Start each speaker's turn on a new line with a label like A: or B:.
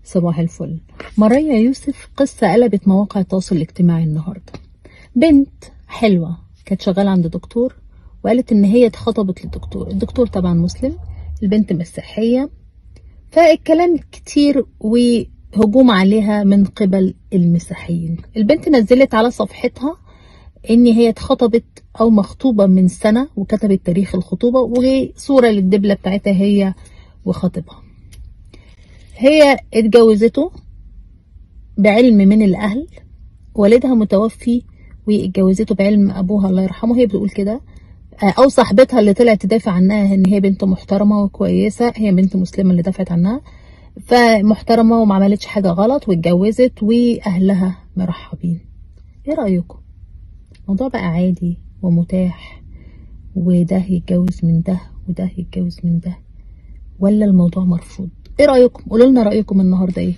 A: صباح الفل. ماريا يوسف قصة قلبت مواقع التواصل الاجتماعي النهاردة. بنت حلوة كانت شغالة عند دكتور وقالت ان هي اتخطبت للدكتور. الدكتور طبعا مسلم، البنت مسيحية، فالكلام كتير وهجوم عليها من قبل المسيحيين. البنت نزلت على صفحتها ان هي اتخطبت او مخطوبة من سنة، وكتبت تاريخ الخطوبة وصورة للدبلة بتاعتها هي وخطيبها. هي اتجوزته بعلم من الأهل، والدها متوفي، واتجوزته بعلم أبوها الله يرحمه. هي بتقول كده، أو صاحبتها اللي طلعت تدافع عنها إن هي بنت محترمة وكويسة، هي بنت مسلمة اللي دافعت عنها، فمحترمة وما عملتش حاجة غلط واتجوزت وأهلها مرحبين. إيه رأيكم؟ الموضوع بقى عادي ومتاح، وده يتجوز من ده وده يتجوز من ده، ولا الموضوع مرفوض؟ إيه رأيكم؟ قولوا لنا رأيكم النهاردة إيه؟